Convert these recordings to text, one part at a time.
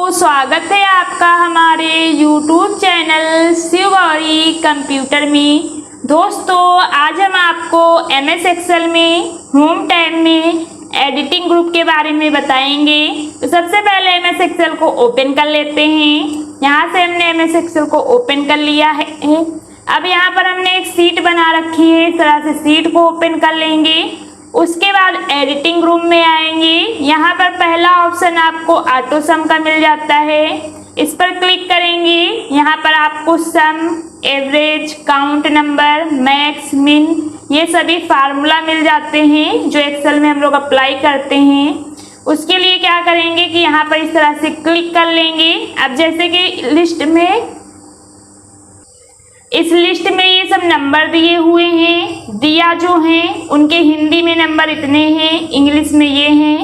तो स्वागत है आपका हमारे YouTube channel Shiv Gauri computer में। दोस्तों आज हम आपको MS एक्सेल में होम टैब में एडिटिंग ग्रुप के बारे में बताएंगे। तो सबसे पहले MS एक्सेल को ओपन कर लेते हैं। यहाँ से हमने MS एक्सेल को ओपन कर लिया है। अब यहाँ पर हमने एक सीट बना रखी है, इस तरह से सीट को ओपन कर लेंगे। उसके बाद एडिटिंग रूम में आएंगे। यहाँ पर पहला ऑप्शन आपको ऑटो सम का मिल जाता है, इस पर क्लिक करेंगे। यहाँ पर आपको सम, एवरेज, काउंट नंबर, मैक्स, मिन ये सभी फार्मूला मिल जाते हैं जो एक्सेल में हम लोग अप्लाई करते हैं। उसके लिए क्या करेंगे कि यहाँ पर इस तरह से क्लिक कर लेंगे। अब जैसे कि इस लिस्ट में ये सब नंबर दिए हुए हैं, दिया जो हैं उनके हिंदी में नंबर इतने हैं, इंग्लिश में ये हैं,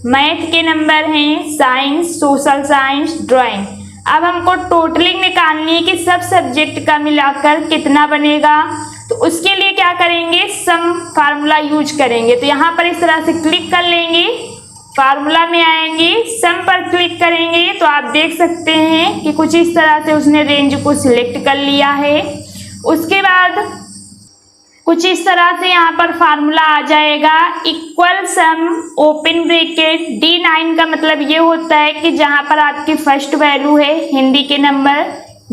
मैथ के नंबर हैं, साइंस, सोशल साइंस, ड्राइंग। अब हमको टोटलिंग निकालनी है कि सब सब्जेक्ट का मिलाकर कितना बनेगा। तो उसके लिए क्या करेंगे, सम फार्मूला यूज करेंगे। तो यहाँ पर इस तरह से क्लिक कर लेंगे, फार्मूला में आएंगे, सम पर क्लिक करेंगे तो आप देख सकते हैं कि कुछ इस तरह से उसने रेंज को सिलेक्ट कर लिया है। उसके बाद कुछ इस तरह से यहाँ पर फार्मूला आ जाएगा, इक्वल सम ओपन ब्रैकेट D9 का मतलब ये होता है कि जहाँ पर आपकी फर्स्ट वैल्यू है हिंदी के नंबर,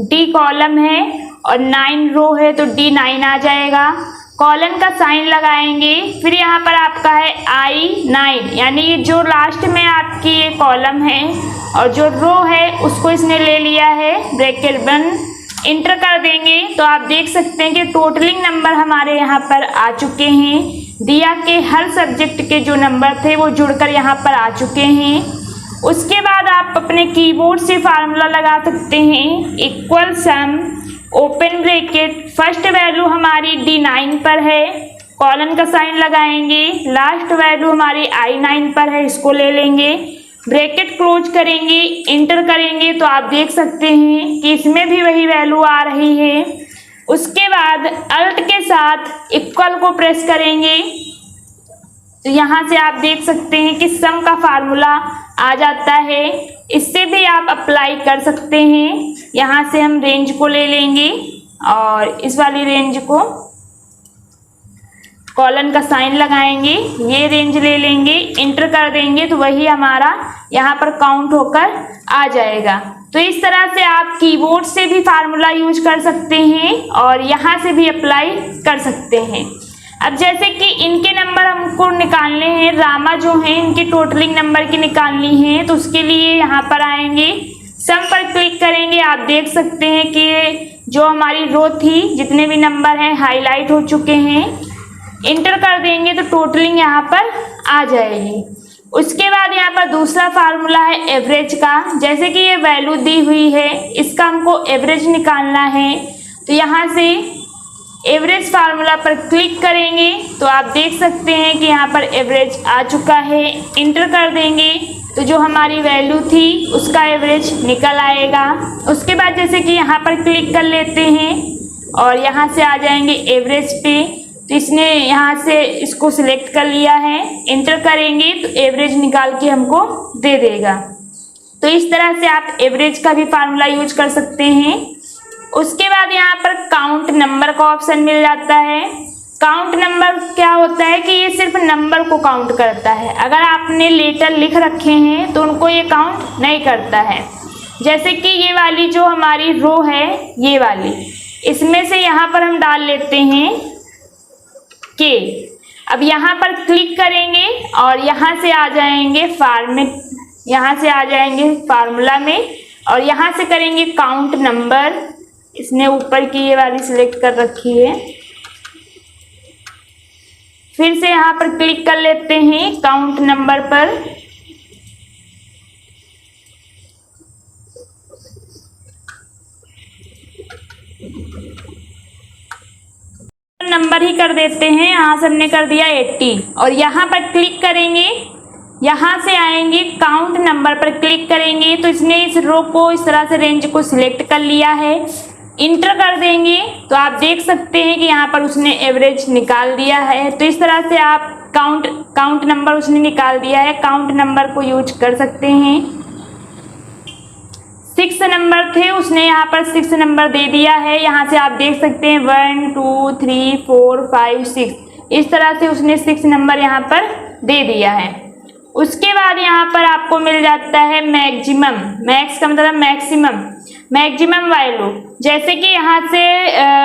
D कॉलम है और 9 रो है तो D9 आ जाएगा। कॉलन का साइन लगाएंगे, फिर यहाँ पर आपका है I9 यानी ये जो लास्ट में आपकी ये कॉलम है और जो रो है उसको इसने ले लिया है, ब्रैकेट बंद, इंटर कर देंगे। तो आप देख सकते हैं कि टोटलिंग नंबर हमारे यहाँ पर आ चुके हैं। दिया के हर सब्जेक्ट के जो नंबर थे वो जुड़कर यहाँ पर आ चुके हैं। उसके बाद आप अपने कीबोर्ड से फार्मूला लगा सकते हैं, इक्वल सम ओपन ब्रैकेट, फर्स्ट वैल्यू हमारी D9 पर है, कॉलन का साइन लगाएंगे, लास्ट वैल्यू हमारी I9 पर है, इसको ले लेंगे, ब्रैकेट क्लोज करेंगे, इंटर करेंगे तो आप देख सकते हैं कि इसमें भी वही वैल्यू आ रही है। उसके बाद अल्ट के साथ इक्वल को प्रेस करेंगे तो यहाँ से आप देख सकते हैं कि सम का फार्मूला आ जाता है। इससे भी आप अप्लाई कर सकते हैं। यहाँ से हम रेंज को ले लेंगे और इस वाली रेंज को कॉलन का साइन लगाएंगे, ये रेंज ले लेंगे, इंटर कर देंगे तो वही हमारा यहाँ पर काउंट होकर आ जाएगा। तो इस तरह से आप कीबोर्ड से भी फार्मूला यूज कर सकते हैं और यहाँ से भी अप्लाई कर सकते हैं। अब जैसे कि इनके नंबर हमको निकालने हैं, रामा जो हैं इनकी टोटलिंग नंबर की निकालनी है, तो उसके लिए यहाँ पर आएंगे, सम पर क्लिक करेंगे। आप देख सकते हैं कि जो हमारी रो थी जितने भी नंबर हैं हाईलाइट हो चुके हैं, इंटर कर देंगे तो टोटलिंग यहाँ पर आ जाएगी। उसके बाद यहाँ पर दूसरा फार्मूला है एवरेज का। जैसे कि ये वैल्यू दी हुई है, इसका हमको एवरेज निकालना है, तो यहाँ से एवरेज फार्मूला पर क्लिक करेंगे तो आप देख सकते हैं कि यहाँ पर एवरेज आ चुका है, इंटर कर देंगे तो जो हमारी वैल्यू थी उसका एवरेज निकल आएगा। उसके बाद जैसे कि यहाँ पर क्लिक कर लेते हैं और यहाँ से आ जाएंगे एवरेज पे, तो इसने यहाँ से इसको सिलेक्ट कर लिया है, इंटर करेंगे तो एवरेज निकाल के हमको दे देगा। तो इस तरह से आप एवरेज का भी फार्मूला यूज कर सकते हैं। उसके बाद यहाँ पर काउंट नंबर का ऑप्शन मिल जाता है। काउंट नंबर क्या होता है कि ये सिर्फ नंबर को काउंट करता है। अगर आपने लेटर लिख रखे हैं तो उनको ये काउंट नहीं करता है। जैसे कि ये वाली जो हमारी रो है, ये वाली, इसमें से यहाँ पर हम डाल लेते हैं के। अब यहाँ पर क्लिक करेंगे और यहाँ से आ जाएंगे यहाँ से आ जाएंगे फार्मूला में और यहाँ से करेंगे काउंट नंबर। इसने ऊपर की ये वाली सिलेक्ट कर रखी है, फिर से यहाँ पर क्लिक कर लेते हैं काउंट नंबर पर। नंबर ही कर देते हैं, यहाँ से हमने कर दिया 80 और यहाँ पर क्लिक करेंगे, यहाँ से आएंगे काउंट नंबर पर क्लिक करेंगे तो इसने इस रो को इस तरह से रेंज को सिलेक्ट कर लिया है, इंटर कर देंगे तो आप देख सकते हैं कि यहाँ पर उसने एवरेज निकाल दिया है। तो इस तरह से आप काउंट नंबर उसने निकाल दिया है, काउंट नंबर को यूज कर सकते हैं। 6 नंबर थे उसने यहाँ पर 6 नंबर दे दिया है। यहाँ से आप देख सकते हैं 1 2 3 4 5 6, इस तरह से उसने 6 नंबर यहाँ पर दे दिया है। उसके बाद यहाँ पर आपको मिल जाता है मैक्सिमम, मैक्स का मतलब मैक्सिमम, मैक्सिमम वैल्यू। जैसे कि यहाँ से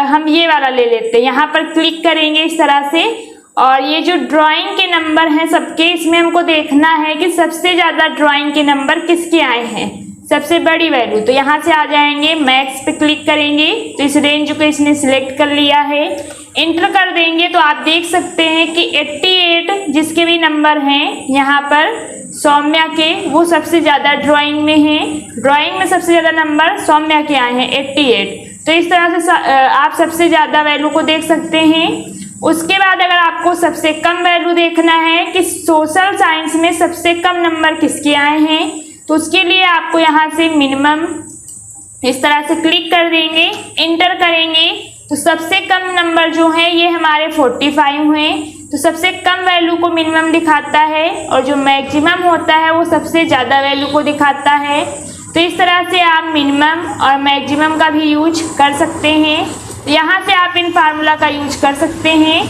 हम ये वाला ले लेते हैं, यहाँ पर क्लिक करेंगे इस तरह से, और ये जो ड्राइंग के नंबर हैं सबके, इसमें हमको देखना है कि सबसे ज़्यादा ड्राइंग के नंबर किसके आए हैं, सबसे बड़ी वैल्यू। तो यहाँ से आ जाएंगे, मैक्स पे क्लिक करेंगे तो इस रेंज को इसने सिलेक्ट कर लिया है। इंटर कर देंगे तो आप देख सकते हैं कि 88 जिसके भी नंबर हैं यहाँ पर सौम्या के, वो सबसे ज़्यादा ड्राइंग में हैं। ड्राइंग में सबसे ज़्यादा नंबर सौम्या के आए हैं 88। तो इस तरह से आप सबसे ज़्यादा वैल्यू को देख सकते हैं। उसके बाद अगर आपको सबसे कम वैल्यू देखना है कि सोशल साइंस में सबसे कम नंबर किसके आए हैं, तो उसके लिए आपको यहाँ से मिनिमम इस तरह से क्लिक कर देंगे, इंटर करेंगे तो सबसे कम नंबर जो है ये हमारे 45 हुए। तो सबसे कम वैल्यू को मिनिमम दिखाता है और जो मैक्सिमम होता है वो सबसे ज़्यादा वैल्यू को दिखाता है। तो इस तरह से आप मिनिमम और मैक्सिमम का भी यूज कर सकते हैं। तो यहाँ से आप इन फार्मूला का यूज कर सकते हैं।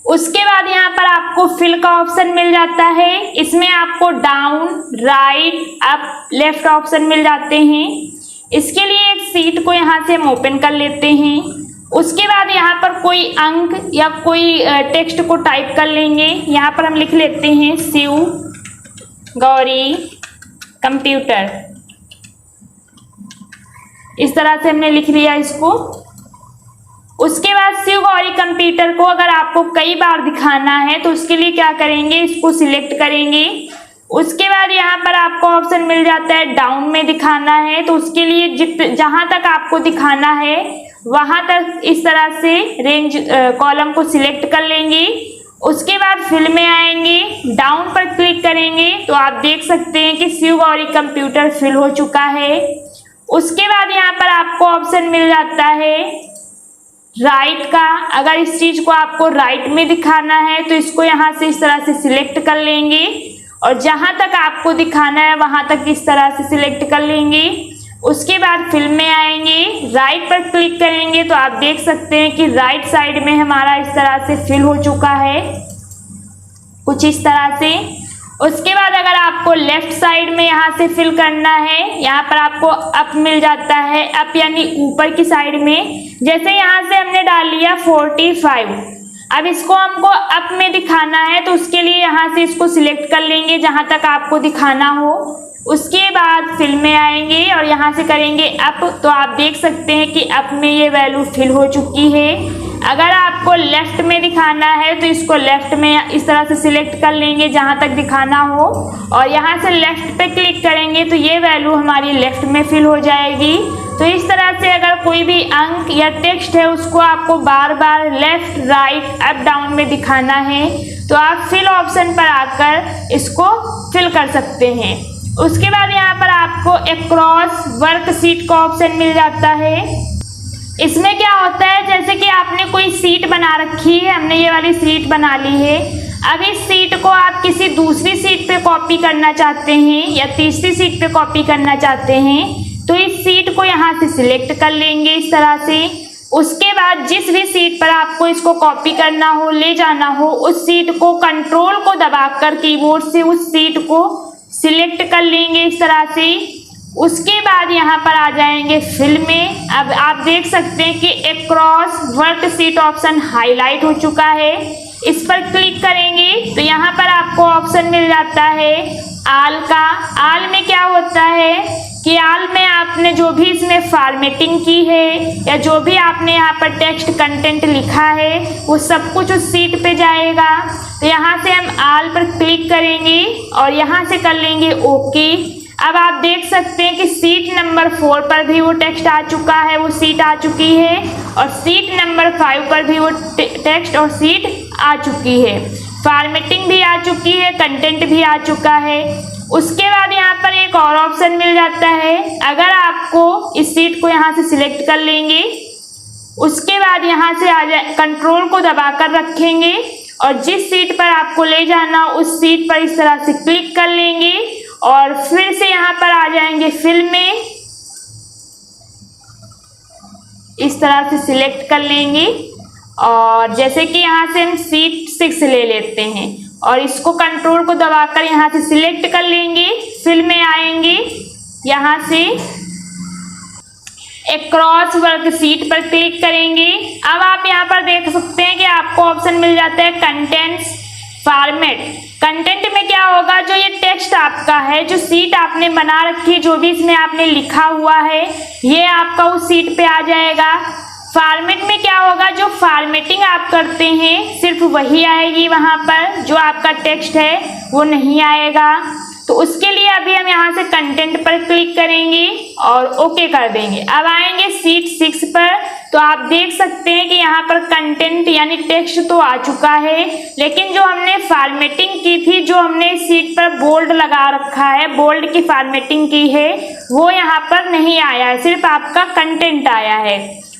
उसके बाद यहाँ पर आपको फिल का ऑप्शन मिल जाता है। इसमें आपको down, right, up, left option मिल जाते हैं। इसके लिए एक सीट को यहाँ से हम ओपन कर लेते हैं। उसके बाद यहाँ पर कोई अंक या कोई टेक्स्ट को टाइप कर लेंगे। यहाँ पर हम लिख लेते हैं शिव गौरी कंप्यूटर, इस तरह से हमने लिख लिया इसको। उसके बाद शिव गौरी कंप्यूटर को अगर आपको कई बार दिखाना है तो उसके लिए क्या करेंगे, इसको सिलेक्ट करेंगे। उसके बाद यहाँ पर आपको ऑप्शन मिल जाता है डाउन में दिखाना है, तो उसके लिए जहाँ तक आपको दिखाना है वहाँ तक इस तरह से रेंज कॉलम को सिलेक्ट कर लेंगे। उसके बाद फिल में आएंगे, डाउन पर क्लिक करेंगे तो आप देख सकते हैं कि शिव गौरी कंप्यूटर फिल हो चुका है। उसके बाद यहाँ पर आपको ऑप्शन मिल जाता है राइट का। अगर इस चीज को आपको राइट में दिखाना है तो इसको यहाँ से इस तरह से सिलेक्ट कर लेंगे और जहां तक आपको दिखाना है वहां तक इस तरह से सिलेक्ट कर लेंगे। उसके बाद फिल में आएंगे, राइट पर क्लिक करेंगे तो आप देख सकते हैं कि राइट साइड में हमारा इस तरह से फिल हो चुका है, कुछ इस तरह से। उसके बाद अगर आपको लेफ्ट साइड में यहाँ से फिल करना है, यहाँ पर आपको अप मिल जाता है, अप यानी ऊपर की साइड में। जैसे यहाँ से हमने डाल लिया 45, अब इसको हमको अप में दिखाना है तो उसके लिए यहाँ से इसको सिलेक्ट कर लेंगे जहाँ तक आपको दिखाना हो। उसके बाद फिल में आएंगे और यहाँ से करेंगे अप, तो आप देख सकते हैं कि अप में ये वैल्यू फिल हो चुकी है। अगर आपको लेफ्ट में दिखाना है तो इसको लेफ्ट में इस तरह से सिलेक्ट कर लेंगे जहाँ तक दिखाना हो और यहाँ से लेफ्ट पे क्लिक करेंगे तो ये वैल्यू हमारी लेफ्ट में फिल हो जाएगी। तो इस तरह से अगर कोई भी अंक या टेक्स्ट है उसको आपको बार बार लेफ्ट, राइट, अप, डाउन में दिखाना है तो आप फिल ऑप्शन पर आकर इसको फिल कर सकते हैं। उसके बाद यहाँ पर आपको अक्रॉस वर्कशीट का ऑप्शन मिल जाता है। इसमें क्या होता है, जैसे कि आपने कोई सीट बना रखी है, हमने ये वाली सीट बना ली है। अब इस सीट को आप किसी दूसरी सीट पे कॉपी करना चाहते हैं या तीसरी सीट पे कॉपी करना चाहते हैं तो इस सीट को यहाँ से सिलेक्ट कर लेंगे इस तरह से। उसके बाद जिस भी सीट पर आपको इसको कॉपी करना हो, ले जाना हो, उस सीट को कंट्रोल को दबाकर कीबोर्ड से उस सीट को सिलेक्ट कर लेंगे इस तरह से। उसके बाद यहाँ पर आ जाएंगे फिल में। अब आप देख सकते हैं कि अक्रॉस वर्कशीट ऑप्शन हाईलाइट हो चुका है। इस पर क्लिक करेंगे तो यहाँ पर आपको ऑप्शन मिल जाता है आल का। आल में क्या होता है कि आल में आपने जो भी इसमें फॉर्मेटिंग की है या जो भी आपने यहाँ पर टेक्स्ट कंटेंट लिखा है वो सब कुछ उस सीट पे जाएगा। तो यहाँ से हम आल पर क्लिक करेंगे और यहाँ से कर लेंगे ओके। अब आप देख सकते हैं कि सीट नंबर 4 पर भी वो टेक्स्ट आ चुका है, वो सीट आ चुकी है और सीट नंबर 5 पर भी वो टेक्स्ट और सीट आ चुकी है। फॉर्मेटिंग भी आ चुकी है, कंटेंट भी आ चुका है। उसके बाद यहाँ पर एक और ऑप्शन मिल जाता है, अगर आपको इस सीट को यहाँ से सिलेक्ट कर लेंगे, उसके बाद यहाँ से आ जाए कंट्रोल को दबाकर रखेंगे और जिस सीट पर आपको ले जाना उस सीट पर इस तरह से क्लिक कर लेंगे और फिर से यहाँ पर आ जाएंगे फिल में, इस तरह से सिलेक्ट कर लेंगे और जैसे कि यहाँ से हम सीट 6 ले लेते हैं और इसको कंट्रोल को दबाकर यहाँ से सिलेक्ट कर लेंगे। फिल में आएंगे, यहाँ से अक्रॉस वर्कशीट पर क्लिक करेंगे। अब आप यहाँ पर देख सकते हैं कि आपको ऑप्शन मिल जाता है कंटेंट्स फॉर्मेट। कंटेंट में क्या होगा, जो ये टेक्स्ट आपका है, जो सीट आपने बना रखी है, जो भी इसमें आपने लिखा हुआ है, ये आपका उस सीट पे आ जाएगा। फॉर्मेट में क्या होगा, जो फॉर्मेटिंग आप करते हैं सिर्फ वही आएगी वहां पर, जो आपका टेक्स्ट है वो नहीं आएगा। तो उसके लिए अभी हम यहाँ से कंटेंट पर क्लिक करेंगे और ओके कर देंगे। अब आएंगे सीट 6 पर, तो आप देख सकते हैं कि यहाँ पर कंटेंट यानी टेक्स्ट तो आ चुका है, लेकिन जो हमने फॉर्मेटिंग की थी, जो हमने सीट पर बोल्ड लगा रखा है, बोल्ड की फॉर्मेटिंग की है, वो यहाँ पर नहीं आया है, सिर्फ आपका कंटेंट आया है।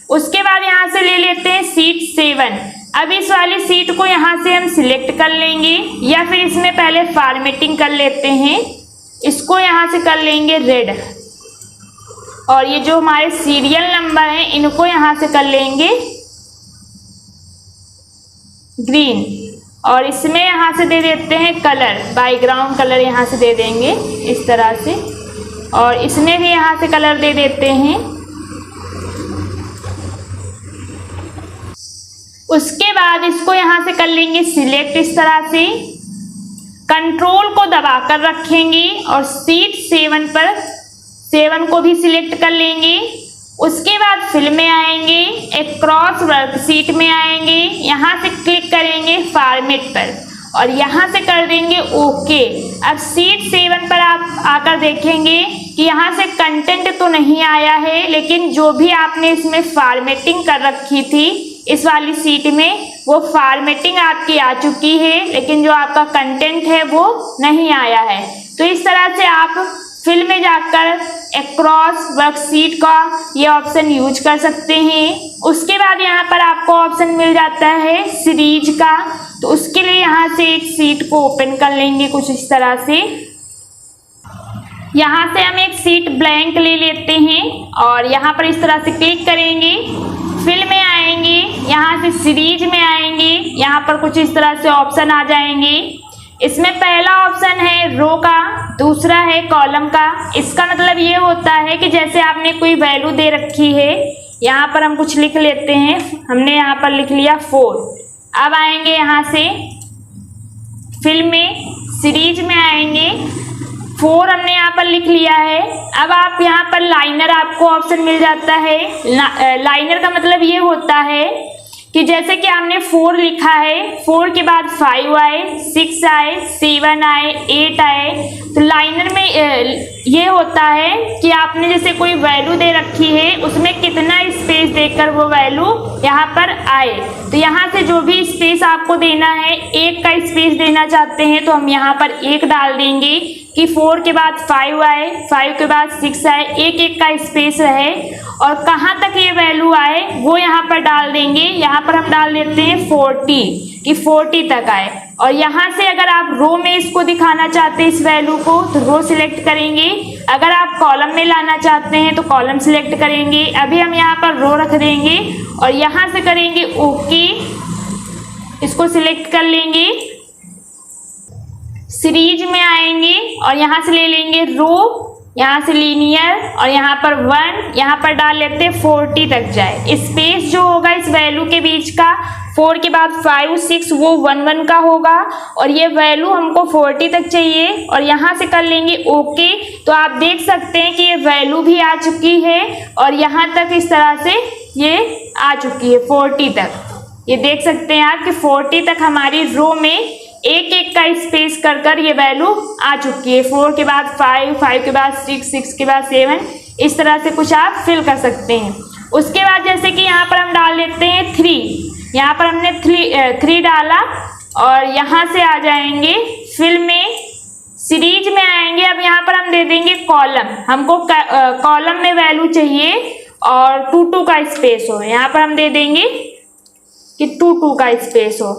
उसके बाद यहाँ से ले लेते हैं सीट 7। अब इस वाली सीट को यहाँ से हम सिलेक्ट कर लेंगे या फिर इसमें पहले फॉर्मेटिंग कर लेते हैं, इसको यहाँ से कर लेंगे रेड और ये जो हमारे सीरियल नंबर हैं इनको यहाँ से कर लेंगे ग्रीन और इसमें यहाँ से दे देते हैं कलर, बैकग्राउंड कलर यहाँ से दे देंगे इस तरह से और इसमें भी यहाँ से कलर दे देते हैं। उसके बाद इसको यहाँ से कर लेंगे सिलेक्ट, इस तरह से कंट्रोल को दबाकर रखेंगे और सीट 7 पर 7 को भी सिलेक्ट कर लेंगे। उसके बाद फिल में आएंगे, अक्रॉस वर्कशीट में आएंगे, यहाँ से क्लिक करेंगे फॉर्मेट पर और यहाँ से कर देंगे ओके। अब सीट 7 पर आप आकर देखेंगे कि यहाँ से कंटेंट तो नहीं आया है, लेकिन जो भी आपने इसमें फॉर्मेटिंग कर रखी थी इस वाली सीट में, वो फॉर्मेटिंग आपकी आ चुकी है, लेकिन जो आपका कंटेंट है वो नहीं आया है। तो इस तरह से आप फिल में जाकर अक्रॉस वर्कशीट का ये ऑप्शन यूज कर सकते हैं। उसके बाद यहाँ पर आपको ऑप्शन मिल जाता है सीरीज का, तो उसके लिए यहाँ से एक सीट को ओपन कर लेंगे कुछ इस तरह से। यहाँ से हम एक सीट ब्लैंक ले लेते हैं और यहाँ पर इस तरह से क्लिक करेंगे, फिल में आएंगे, यहाँ से सीरीज में आएंगे, यहाँ पर कुछ इस तरह से ऑप्शन आ जाएंगे। इसमें पहला ऑप्शन है रो का, दूसरा है कॉलम का। इसका मतलब ये होता है कि जैसे आपने कोई वैल्यू दे रखी है, यहाँ पर हम कुछ लिख लेते हैं, हमने यहाँ पर लिख लिया 4। अब आएंगे यहाँ से फिल में, सीरीज में आएंगे, 4 हमने यहाँ पर लिख लिया है। अब आप यहाँ पर लाइनर आपको ऑप्शन मिल जाता है। लाइनर का मतलब ये होता है कि जैसे कि हमने 4 लिखा है, 4 के बाद 5 आए, 6 आए, 7 आए, 8 आए, तो लाइनर में ये होता है कि आपने जैसे कोई वैल्यू दे रखी है, उसमें कितना स्पेस देकर वो वैल्यू यहाँ पर आए। तो यहाँ से जो भी स्पेस आपको देना है, 1 का स्पेस देना चाहते हैं तो हम यहाँ पर 1 डाल देंगे कि 4 के बाद 5 आए, 5 के बाद 6 आए, 1 का स्पेस रहे और कहाँ तक ये वैल्यू आए वो यहाँ पर डाल देंगे। यहाँ पर हम डाल देते हैं 40 कि 40 तक आए। और यहाँ से अगर आप रो में इसको दिखाना चाहते हैं इस वैल्यू को, तो रो सिलेक्ट करेंगे। अगर आप कॉलम में लाना चाहते हैं तो कॉलम सिलेक्ट करेंगे। अभी हम यहाँ पर रो रख देंगे और यहाँ से करेंगे ओके, इसको सिलेक्ट कर लेंगे, सीरीज में आएंगे और यहाँ से ले लेंगे रो, यहाँ से लीनियर और यहाँ पर 1, यहाँ पर डाल लेते हैं 40 तक जाए। स्पेस जो होगा इस वैल्यू के बीच का, 4 के बाद 5, 6 वो 1, 1 का होगा और ये वैल्यू हमको 40 तक चाहिए और यहाँ से कर लेंगे ओके। तो आप देख सकते हैं कि ये वैल्यू भी आ चुकी है और यहाँ तक इस तरह से ये आ चुकी है 40 तक। ये देख सकते हैं आप कि 40 तक हमारी रो में एक का स्पेस कर कर ये वैल्यू आ चुकी है। 4 के बाद 5, 5 के बाद 6, 6 के बाद 7, इस तरह से कुछ आप फिल कर सकते हैं। उसके बाद जैसे कि यहाँ पर हम डाल लेते हैं 3, यहाँ पर हमने 3 डाला और यहाँ से आ जाएंगे फिल में, सीरीज में आएंगे। अब यहाँ पर हम दे देंगे कॉलम, हमको कॉलम में वैल्यू चाहिए और 2 का स्पेस हो। यहाँ पर हम दे देंगे कि 2 का स्पेस हो।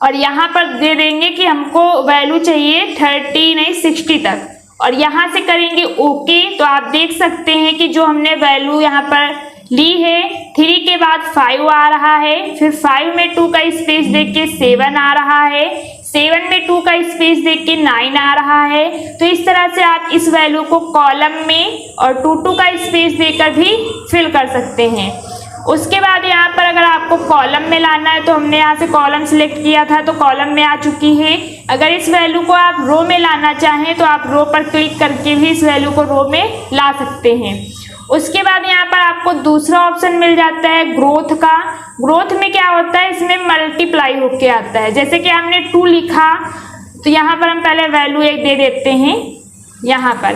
और यहाँ पर दे देंगे कि हमको वैल्यू चाहिए 30 नहीं 60 तक, और यहाँ से करेंगे ओके। तो आप देख सकते हैं कि जो हमने वैल्यू यहाँ पर ली है 3 के बाद 5 आ रहा है, फिर 5 में 2 का स्पेस देख के 7 आ रहा है, 7 में 2 का स्पेस देख के 9 आ रहा है। तो इस तरह से आप इस वैल्यू को कॉलम में और 2 का स्पेस देकर भी फिल कर सकते हैं। उसके बाद यहाँ पर अगर आपको कॉलम में लाना है तो हमने यहाँ से कॉलम सिलेक्ट किया था तो कॉलम में आ चुकी है। अगर इस वैल्यू को आप रो में लाना चाहें तो आप रो पर क्लिक करके भी इस वैल्यू को रो में ला सकते हैं। उसके बाद यहाँ पर आपको दूसरा ऑप्शन मिल जाता है ग्रोथ का। ग्रोथ में क्या होता है, इसमें मल्टीप्लाई होके आता है। जैसे कि हमने 2 लिखा तो यहाँ पर हम पहले वैल्यू 1 दे देते हैं, यहाँ पर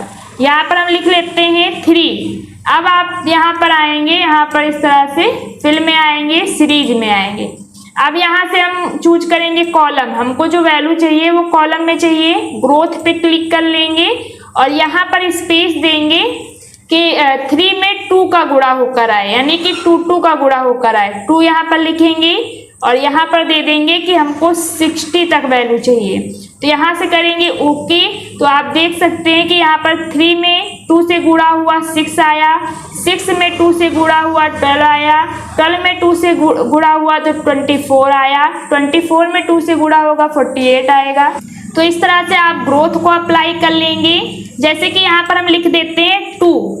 हम लिख लेते हैं 3। अब आप यहाँ पर आएंगे, यहाँ पर इस तरह से फिल में आएंगे, सीरीज में आएंगे। अब यहाँ से हम चूज करेंगे कॉलम, हमको जो वैल्यू चाहिए वो कॉलम में चाहिए। ग्रोथ पे क्लिक कर लेंगे और यहाँ पर स्पेस देंगे कि 3 में 2 का गुणा होकर आए, यानी कि 2 का गुणा होकर आए। 2 यहाँ पर लिखेंगे और यहाँ पर दे देंगे कि हमको 60 तक वैल्यू चाहिए। तो यहाँ से करेंगे ओके। तो आप देख सकते हैं कि यहाँ पर 3 में 2 से गुणा हुआ 6 आया, 6 में 2 से गुणा हुआ 12 आया, 12 में 2 से गुणा हुआ तो 24 आया, 24 में 2 से गुणा होगा 48 आएगा। तो इस तरह से आप ग्रोथ को अप्लाई कर लेंगे। जैसे कि यहाँ पर हम लिख देते हैं 2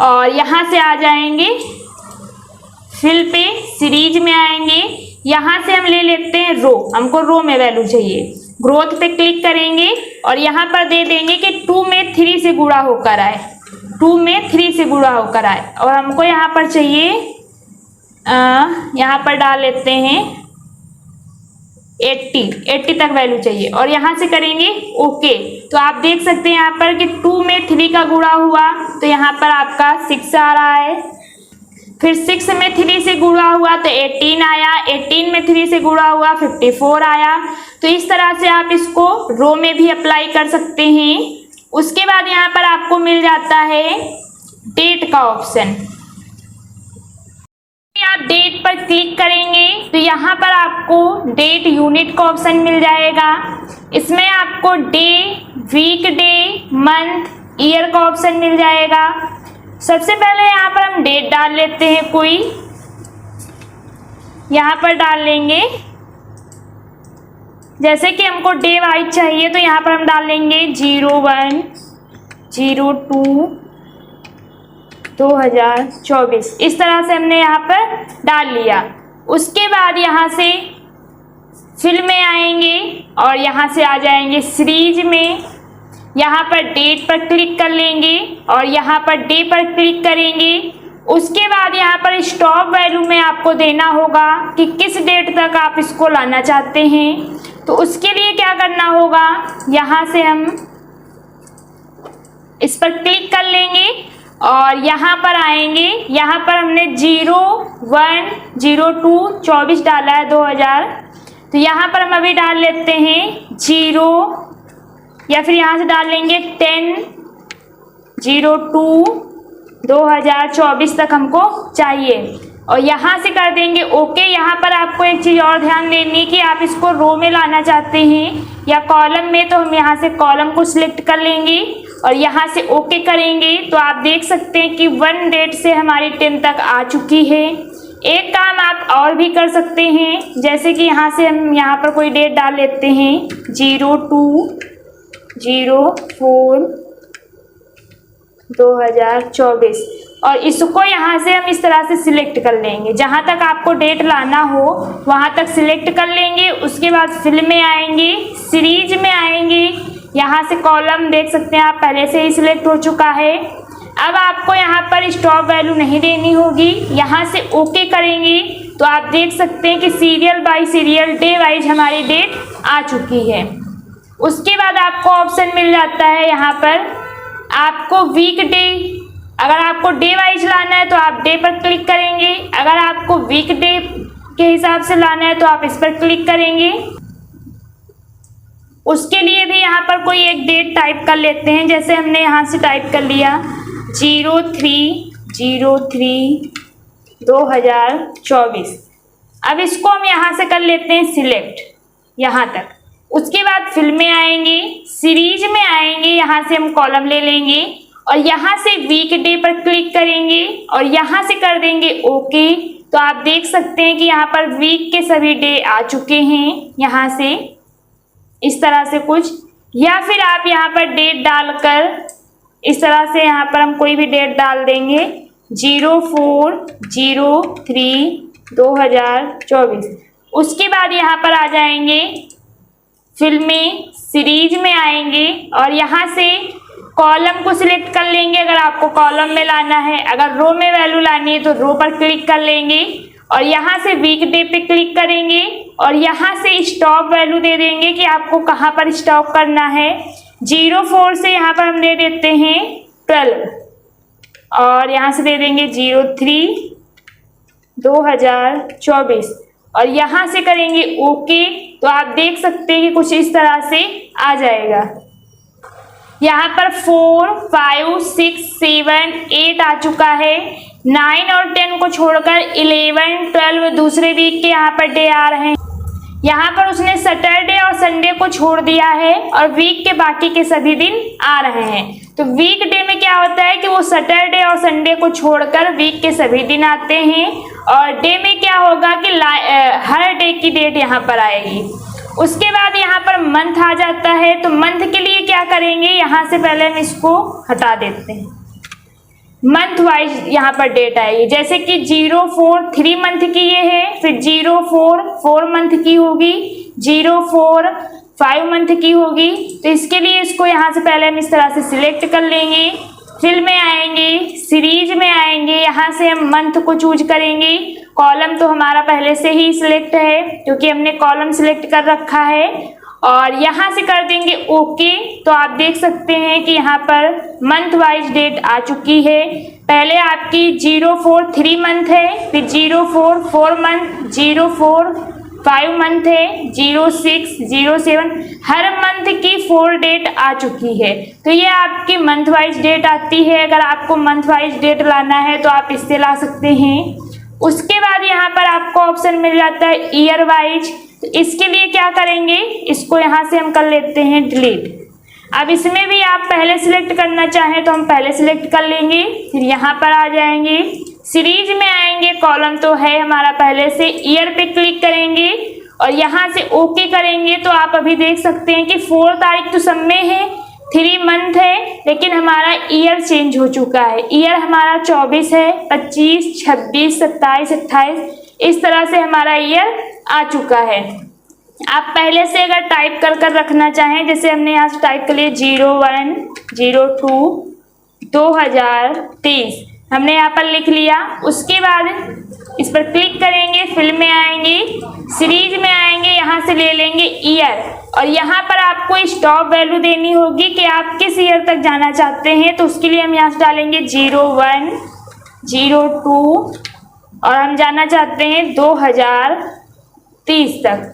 और यहाँ से आ जाएंगे फिल पे, सीरीज में आएंगे, यहाँ से हम ले लेते हैं रो, हमको रो में वैल्यू चाहिए। ग्रोथ पे क्लिक करेंगे और यहाँ पर दे देंगे कि 2 में 3 से गुणा होकर आए, 2 में 3 से गुणा होकर आए। और हमको यहाँ पर चाहिए, यहाँ पर डाल लेते हैं 80 तक वैल्यू चाहिए और यहाँ से करेंगे ओके। तो आप देख सकते हैं यहाँ पर कि 2 में 3 का गुणा हुआ तो यहाँ पर आपका 6 आ रहा है, फिर 6 में 3 से गुणा हुआ तो 18 आया, 18 में 3 से गुणा हुआ 54 आया। तो इस तरह से आप इसको रो में भी अप्लाई कर सकते हैं। उसके बाद यहाँ पर आपको मिल जाता है डेट का ऑप्शन। आप डेट पर क्लिक करेंगे तो यहाँ पर आपको डेट यूनिट का ऑप्शन मिल जाएगा। इसमें आपको day, weekday, month, year का ऑप्शन मिल जाएगा। सबसे पहले यहाँ पर हम डेट डाल लेते हैं, कोई यहाँ पर डाल लेंगे। जैसे कि हमको डे वाइज चाहिए तो यहाँ पर हम डाल लेंगे 01/02/2024। इस तरह से हमने यहाँ पर डाल लिया। उसके बाद यहाँ से फिल में आएंगे और यहाँ से आ जाएंगे सीरीज में, यहाँ पर डेट पर क्लिक कर लेंगे और यहाँ पर डे पर क्लिक करेंगे। उसके बाद यहाँ पर स्टॉप वैल्यू में आपको देना होगा कि किस डेट तक आप इसको लाना चाहते हैं। तो उसके लिए क्या करना होगा, यहाँ से हम इस पर क्लिक कर लेंगे और यहाँ पर आएंगे। यहाँ पर हमने 01/02/24 डाला है 2000, तो यहाँ पर हम अभी डाल लेते हैं 0 या फिर यहाँ से डाल लेंगे 10/02/2024 तक हमको चाहिए और यहाँ से कर देंगे ओके। यहाँ पर आपको एक चीज़ और ध्यान देनी कि आप इसको रो में लाना चाहते हैं या कॉलम में, तो हम यहाँ से कॉलम को सिलेक्ट कर लेंगे और यहाँ से ओके करेंगे। तो आप देख सकते हैं कि 1 डेट से हमारी 10 तक आ चुकी है। एक काम आप और भी कर सकते हैं, जैसे कि यहाँ से हम यहाँ पर कोई डेट डाल लेते हैं 02/04/2024 और इसको यहाँ से हम इस तरह से सिलेक्ट कर लेंगे। जहाँ तक आपको डेट लाना हो वहाँ तक सिलेक्ट कर लेंगे। उसके बाद फिल में आएंगे, सीरीज में आएंगे, यहाँ से कॉलम देख सकते हैं आप पहले से ही सिलेक्ट हो चुका है। अब आपको यहाँ पर स्टॉप वैल्यू नहीं देनी होगी, यहाँ से ओके करेंगे तो आप देख सकते हैं कि serial bye serial day wise हमारी डेट आ चुकी है। उसके बाद आपको ऑप्शन मिल जाता है यहाँ पर आपको वीक डे, अगर आपको डे वाइज लाना है तो आप डे पर क्लिक करेंगे, अगर आपको वीक डे के हिसाब से लाना है तो आप इस पर क्लिक करेंगे। उसके लिए भी यहाँ पर कोई एक डेट टाइप कर लेते हैं, जैसे हमने यहाँ से टाइप कर लिया 03/03/2024। अब इसको हम यहाँ से कर लेते हैं सिलेक्ट, यहाँ तक। उसके बाद फिल्म में आएंगे, सीरीज में आएंगे, यहाँ से हम कॉलम ले लेंगे और यहाँ से वीक डे पर क्लिक करेंगे और यहाँ से कर देंगे ओके। तो आप देख सकते हैं कि यहाँ पर वीक के सभी डे आ चुके हैं, यहाँ से इस तरह से कुछ, या फिर आप यहाँ पर डेट डालकर इस तरह से यहाँ पर हम कोई भी डेट डाल देंगे 04/03/2024। उसके बाद यहाँ पर आ जाएंगे फिल्म में, सीरीज में आएंगे और यहाँ से कॉलम को सिलेक्ट कर लेंगे अगर आपको कॉलम में लाना है। अगर रो में वैल्यू लानी है तो रो पर क्लिक कर लेंगे और यहाँ से वीक डे पे क्लिक करेंगे और यहाँ से स्टॉप वैल्यू दे देंगे कि आपको कहाँ पर स्टॉप करना है। 04 से यहाँ पर हम दे देते हैं 12 और यहाँ से दे देंगे 03/2024 और यहाँ से करेंगे ओके। तो आप देख सकते हैं कि कुछ इस तरह से आ जाएगा। यहाँ पर 4, 5, 6, 7, 8 आ चुका है। 9 और 10 को छोड़कर 11, 12 दूसरे वीक के यहाँ पर डे आ रहे हैं। यहाँ पर उसने सैटरडे और संडे को छोड़ दिया है और वीक के बाकी के सभी दिन आ रहे हैं। तो वीक डे में क्या होता है कि वो सैटरडे और संडे को छोड़कर वीक के सभी दिन आते हैं और डे में क्या होगा कि हर डे की डेट यहाँ पर आएगी। उसके बाद यहाँ पर मंथ आ जाता है। तो मंथ के लिए क्या करेंगे, यहाँ से पहले हम इसको हटा देते हैं। मंथ वाइज यहाँ पर डेट आएगी, जैसे कि 04 3 मंथ की ये है, फिर 04 4 मंथ की होगी, 04 5 मंथ की होगी। तो इसके लिए इसको यहाँ से पहले हम इस तरह से सिलेक्ट कर लेंगे। फिल्म में आएंगे, सीरीज में आएंगे, यहाँ से हम मंथ को चूज करेंगे। कॉलम तो हमारा पहले से ही सिलेक्ट है क्योंकि हमने कॉलम सिलेक्ट कर रखा है और यहाँ से कर देंगे ओके। तो आप देख सकते हैं कि यहाँ पर मंथ वाइज डेट आ चुकी है। पहले आपकी 04 3 मंथ है, फिर 04 4 मंथ, 04 5 मंथ है, 06 07 हर मंथ की 4 डेट आ चुकी है। तो ये आपकी मंथ वाइज डेट आती है। अगर आपको मंथ वाइज डेट लाना है तो आप इससे ला सकते हैं। उसके बाद यहाँ पर आपको ऑप्शन मिल जाता है ईयर वाइज। तो इसके लिए क्या करेंगे, इसको यहाँ से हम कर लेते हैं डिलीट। अब इसमें भी आप पहले सिलेक्ट करना चाहें तो हम पहले सिलेक्ट कर लेंगे, फिर यहाँ पर आ जाएंगे, सीरीज में आएंगे, कॉलम तो है हमारा पहले से, ईयर पे क्लिक करेंगे और यहाँ से ओके करेंगे। तो आप अभी देख सकते हैं कि 4 तारीख तो सब में है, 3 मंथ है, लेकिन हमारा ईयर चेंज हो चुका है। ईयर हमारा 24 है, 25, 26, 27, 28 इस तरह से हमारा ईयर आ चुका है। आप पहले से अगर टाइप कर रखना चाहें, जैसे हमने यहाँ से टाइप कर लिया 01/02/2023 हमने यहाँ पर लिख लिया। उसके बाद इस पर क्लिक करेंगे, फिल्म में आएंगे, सीरीज में आएंगे, यहाँ से ले लेंगे ईयर और यहाँ पर आपको स्टॉप वैल्यू देनी होगी कि आप किस ईयर तक जाना चाहते हैं। तो उसके लिए हम यहाँ से डालेंगे 01, 02 और हम जाना चाहते हैं 2030 तक।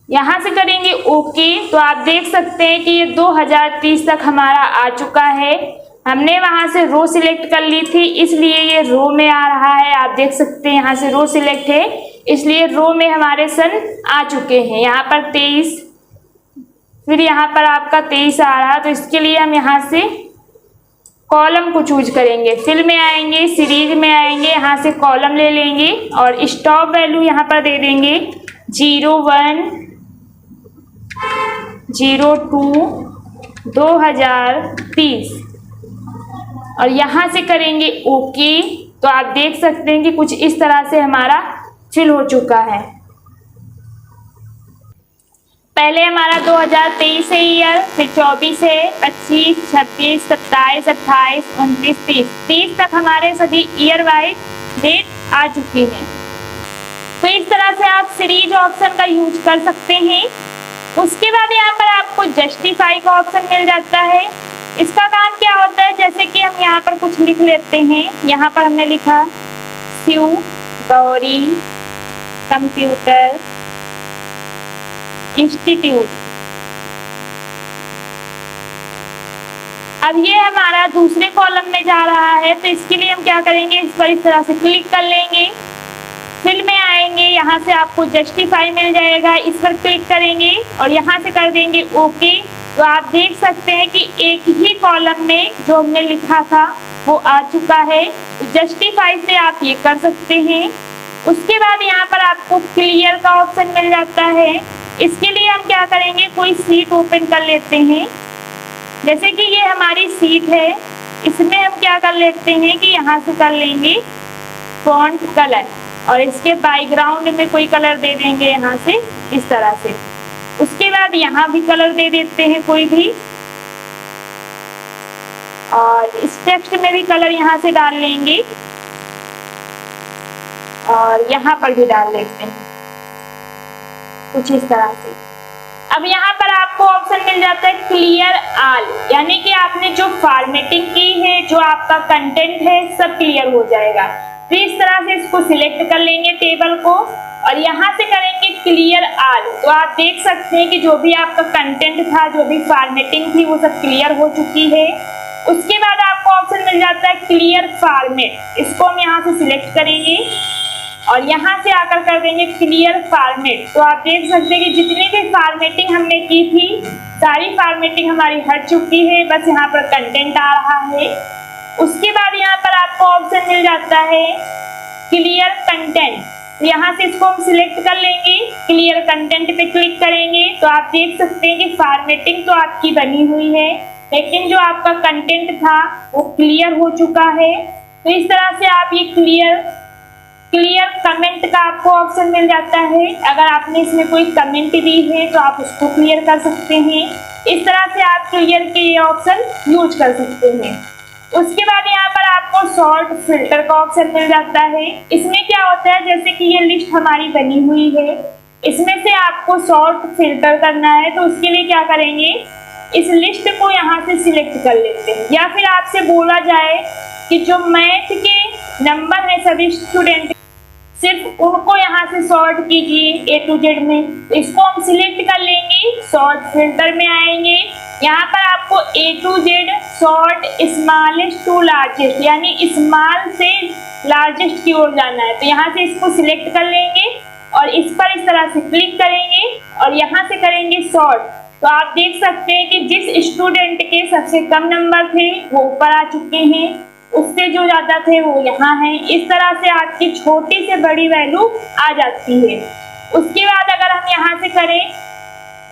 यहाँ से करेंगे ओके। तो आप देख सकते हैं कि ये 2030 तक हमारा आ चुका है। हमने वहां से रो सिलेक्ट कर ली थी इसलिए ये रो में आ रहा है। आप देख सकते हैं यहाँ से रो सिलेक्ट है इसलिए रो में हमारे सन आ चुके हैं। यहाँ पर 23, फिर यहाँ पर आपका 23 आ रहा। तो इसके लिए हम यहाँ से कॉलम को चूज करेंगे, फिल्म में आएंगे, सीरीज में आएंगे, यहाँ से कॉलम ले लेंगे और स्टॉप वैल्यू यहाँ पर दे देंगे 01/02/2030 और यहाँ से करेंगे ओके। तो आप देख सकते हैं कि कुछ इस तरह से हमारा फिल हो चुका है। पहले हमारा 2023 है ईयर, फिर 24 है, 25, 26, 27, 28, 29, 30 तक हमारे सभी ईयर वाइज डेट आ चुकी है। तो इस तरह से आप सीरीज ऑप्शन का यूज कर सकते हैं। उसके बाद यहाँ पर आपको जस्टिफाई का ऑप्शन मिल जाता है। इसका काम क्या होता है, जैसे कि हम यहाँ पर कुछ लिख लेते हैं। यहाँ पर हमने लिखा शिव गौरी कंप्यूटर इंस्टीट्यूट। अब ये हमारा दूसरे कॉलम में जा रहा है तो इसके लिए हम क्या करेंगे, इस पर इस तरह से क्लिक कर लेंगे, फिल्म में आएंगे, यहाँ से आपको जस्टिफाई मिल जाएगा, इस पर क्लिक करेंगे और यहाँ से कर देंगे ओके। तो आप देख सकते हैं कि एक ही कॉलम में जो हमने लिखा था वो आ चुका है। जस्टिफाई से आप ये कर सकते हैं। उसके बाद यहाँ पर आपको क्लियर का ऑप्शन मिल जाता है। इसके लिए हम क्या करेंगे, कोई सीट ओपन कर लेते हैं। जैसे कि ये हमारी सीट है, इसमें हम क्या कर लेते हैं कि यहाँ से कर लेंगे फॉन्ट कलर और इसके बैकग्राउंड में कोई कलर दे देंगे यहाँ से इस तरह से। उसके बाद यहाँ भी कलर दे देते हैं कोई भी, और इस टेक्स्ट में भी कलर यहाँ से डाल लेंगे और यहाँ पर भी डाल लेते हैं कुछ इस तरह से। अब यहाँ पर आपको ऑप्शन मिल जाता है क्लियर ऑल, यानी कि आपने जो फॉर्मेटिंग की है, जो आपका कंटेंट है, सब क्लियर हो जाएगा। तो इस तरह से इसको सिलेक्ट कर लेंगे टेबल को और यहाँ से करेंगे क्लियर ऑल। तो आप देख सकते हैं कि जो भी आपका कंटेंट था, जो भी फॉर्मेटिंग थी, वो सब क्लियर हो चुकी है। उसके बाद आपको ऑप्शन मिल जाता है क्लियर फॉर्मेट, इसको हम यहाँ से सिलेक्ट करेंगे और यहाँ से आकर कर देंगे क्लियर फॉर्मेट। तो आप देख सकते हैं कि जितनी भी फॉर्मेटिंग हमने की थी, सारी फॉर्मेटिंग हमारी हट चुकी है, बस यहाँ पर कंटेंट आ रहा है। उसके बाद यहाँ पर आपको ऑप्शन मिल जाता है क्लियर कंटेंट, तो यहाँ से इसको हम सिलेक्ट कर लेंगे, क्लियर कंटेंट पे क्लिक करेंगे। तो आप देख सकते हैं कि फॉर्मेटिंग तो आपकी बनी हुई है, लेकिन जो आपका कंटेंट था वो क्लियर हो चुका है। तो इस तरह से आप ये क्लियर कमेंट का आपको ऑप्शन मिल जाता है। अगर आपने इसमें कोई कमेंट दी है तो आप उसको क्लियर कर सकते हैं। इस तरह से आप क्लियर के ये ऑप्शन यूज कर सकते हैं। उसके बाद यहाँ पर आपको शॉर्ट फिल्टर का ऑप्शन मिल जाता है। इसमें क्या होता है, जैसे कि ये लिस्ट हमारी बनी हुई है, इसमें से आपको शॉर्ट फिल्टर करना है। तो उसके लिए क्या करेंगे, इस लिस्ट को यहाँ से सिलेक्ट कर लेते हैं, या फिर आपसे बोला जाए कि जो मैथ के नंबर है सभी स्टूडेंट, सिर्फ उनको यहाँ से सॉर्ट कीजिए A to Z में। तो इसको हम सिलेक्ट कर लेंगे, सॉर्ट फिल्टर में आएंगे। यहाँ पर आपको A to Z sort smallest to largest, यानी स्मॉल से लार्जेस्ट की ओर जाना है। तो यहाँ से इसको सिलेक्ट कर लेंगे और इस पर इस तरह से क्लिक करेंगे और यहाँ से करेंगे सॉर्ट। तो आप देख सकते हैं कि जिस स्टूडेंट के सबसे कम नंबर थे वो ऊपर आ चुके हैं, उससे जो ज्यादा थे वो यहाँ हैं। इस तरह से आपकी छोटी से बड़ी वैल्यू आ जाती है। उसके बाद अगर हम यहाँ से करें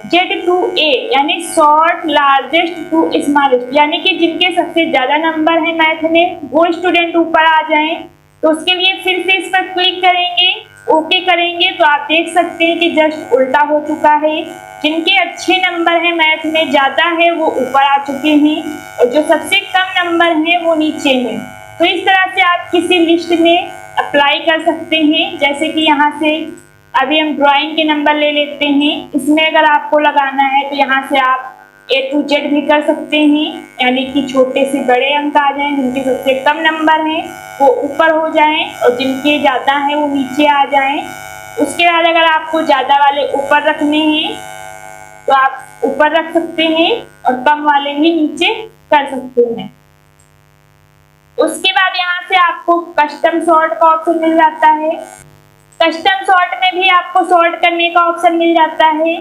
Z to A, यानी सॉर्ट लार्जेस्ट टू स्मॉलेस्ट, यानी कि जिनके सबसे ज्यादा नंबर है मैथ में वो स्टूडेंट ऊपर आ जाएं। तो उसके लिए फिर से इस पर क्लिक करेंगे, ओके करेंगे। तो आप देख सकते हैं कि जस्ट उल्टा हो चुका है। जिनके अच्छे नंबर है मैथ में ज्यादा है वो ऊपर आ चुके हैं और जो सबसे कम नंबर है वो नीचे हैं। तो इस तरह से आप किसी लिस्ट में अप्लाई कर सकते हैं। जैसे कि यहाँ से अभी हम ड्राइंग के नंबर ले लेते हैं, इसमें अगर आपको लगाना है तो यहाँ से आप A to Z भी कर सकते हैं, यानी कि छोटे से बड़े अंक आ जाएं। जिनके सबसे कम नंबर हैं वो ऊपर हो जाएं और जिनके ज्यादा हैं वो नीचे आ जाएं। उसके बाद अगर आपको ज्यादा वाले ऊपर रखने हैं तो आप ऊपर रख सकते हैं और कम वाले ही नीचे कर सकते हैं। उसके बाद यहाँ से आपको कस्टम सॉर्ट का ऑप्शन मिल जाता है। कस्टम सॉर्ट में भी आपको सॉर्ट करने का ऑप्शन मिल जाता है।